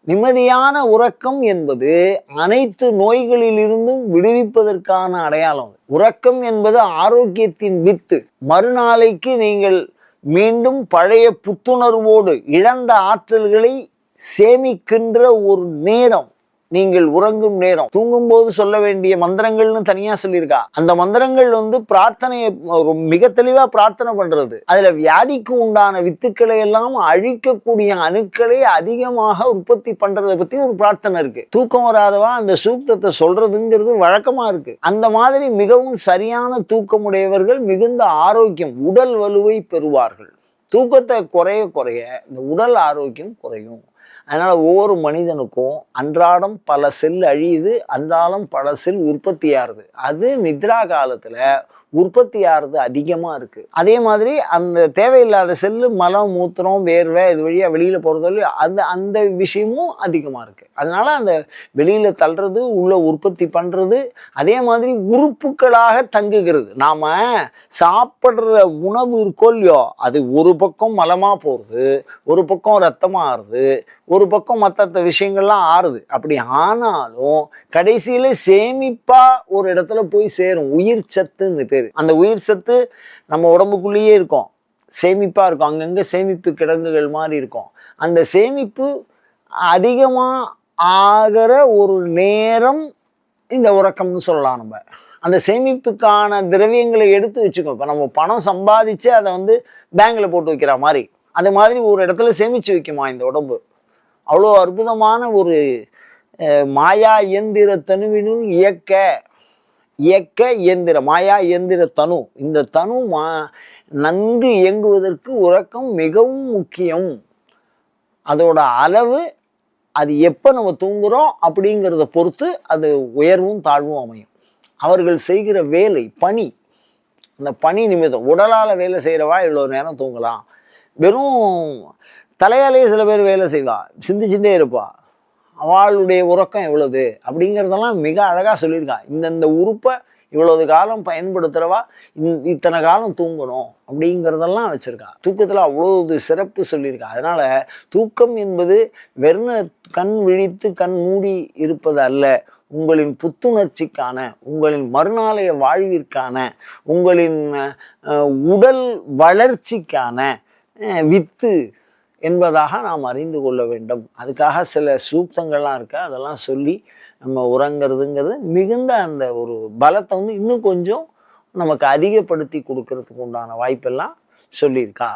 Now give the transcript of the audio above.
நிம்மதியான உறக்கம் என்பது அனைத்து நோய்களிலிருந்தும் விடுவிப்பதற்கான அடையாளம். உறக்கம் என்பது ஆரோக்கியத்தின் வித்து. மறுநாளைக்கு நீங்கள் மீண்டும் பழைய புத்துணர்வோடு இழந்த ஆற்றல்களை சேமிக்கின்ற ஒரு நேரம் நீங்கள் உறங்கும் நேரம். தூங்கும்போது சொல்ல வேண்டிய மந்திரங்கள்னு தனியா சொல்லியிருக்கா. அந்த மந்திரங்கள் பிரார்த்தனையை மிக தெளிவா பிரார்த்தனை பண்றது. அதுல வியாதிக்கு உண்டான வித்துக்களை எல்லாம் அழிக்கக்கூடிய அணுக்களை அதிகமாக உற்பத்தி பண்றதை பத்தி ஒரு பிரார்த்தனை இருக்கு. தூக்கம் வராதவா அந்த சூக்தத்தை சொல்றதுங்கிறது வழக்கமா இருக்கு. அந்த மாதிரி மிகவும் சரியான தூக்கமுடையவர்கள் மிகுந்த ஆரோக்கியம், உடல் வலுவை பெறுவார்கள். தூக்கத்தை குறைய குறைய இந்த உடல் ஆரோக்கியம் குறையும். அதனால ஒவ்வொரு மனிதனுக்கும் அன்றாடம் பல செல் அழியுது, அன்றாடம் பல செல் உற்பத்தி ஆறுது. அது நித்ரா காலத்துல உற்பத்தி ஆறுது அதிகமா இருக்கு. அதே மாதிரி அந்த தேவையில்லாத செல்லு மலம், மூத்திரம், வேர்வை இது வழியா வெளியில போறது அந்த விஷயமும் அதிகமா இருக்கு. அதனால அந்த வெளியில தள்ளுறது, உள்ள உற்பத்தி பண்றது, அதே மாதிரி உறுப்புகளாக தங்குகிறது. நாம சாப்பிடுற உணவு இருக்கோ இல்லையோ, அது ஒரு பக்கம் மலமா போறது, ஒரு பக்கம் ரத்தமா ஆறுது, ஒரு பக்கம் மற்ற விஷயங்கள்லாம் ஆறுது. அப்படி ஆனாலும் கடைசியில சேமிப்பா ஒரு இடத்துல போய் சேரும். உயிர் சத்துன்னு பேரு. அந்த உயிர் சத்து நம்ம உடம்புக்குள்ளேயே இருக்கும், சேமிப்பா இருக்கும். அங்கங்க சேமிப்பு கிடங்குகள் மாதிரி இருக்கும். அந்த சேமிப்பு அதிகமா ஆகிற ஒரு நேரம் இந்த உறக்கம்னு சொல்லலாம். நம்ம அந்த சேமிப்புக்கான திரவியங்களை எடுத்து வச்சுக்கோ. இப்போ நம்ம பணம் சம்பாதிச்சு அதை பேங்க்ல போட்டு வைக்கிற மாதிரி, அது மாதிரி ஒரு இடத்துல சேமிச்சு வைக்குமா இந்த உடம்பு. அவ்வளோ அற்புதமான ஒரு மாயா இயந்திர தனுவினுள் இயக்க இயந்திர மாயா இயந்திர தனு. இந்த தனு நன்கு இயங்குவதற்கு உறக்கம் மிகவும் முக்கியம். அதோட அளவு, அது எப்போ நம்ம தூங்குறோம் அப்படிங்கிறத பொறுத்து அது உயர்வும் தாழ்வும் அமையும். அவர்கள் செய்கிற வேலை, பணி, அந்த பணி நிமித்தம் உடலால் வேலை செய்கிறவா இவ்வளோ நேரம் தூங்கலாம். வெறும் தலையாலேயே சில பேர் வேலை செய்வா, சிந்திச்சுட்டே இருப்பா. அவளுடைய உறக்கம் எவ்வளவு அப்படிங்கிறதெல்லாம் மிக அழகாக சொல்லியிருக்கா. இந்த உறுப்பை இவ்வளவு காலம் பயன்படுத்துகிறவா இத்தனை காலம் தூங்கணும் அப்படிங்கிறதெல்லாம் வச்சுருக்கா. தூக்கத்தில் அவ்வளவு சிறப்பு சொல்லியிருக்கா. அதனால் தூக்கம் என்பது வெறும் கண் விழித்து கண் மூடி இருப்பது அல்ல. உங்களின் புத்துணர்ச்சிக்கான, உங்களின் மறுநாளைய வாழ்விற்கான, உங்களின் உடல் வளர்ச்சிக்கான வித்து என்பதாக நாம் அறிந்து கொள்ள வேண்டும். அதுக்காக சில சூக்தங்கள்லாம் இருக்கு, அதெல்லாம் சொல்லி நம்ம உறங்கிறதுங்கிறது மிகுந்த அந்த ஒரு பலத்தை இன்னும் கொஞ்சம் நமக்கு அதிகப்படுத்தி கொடுக்கறதுக்கு உண்டான வாய்ப்பெல்லாம் சொல்லியிருக்கா.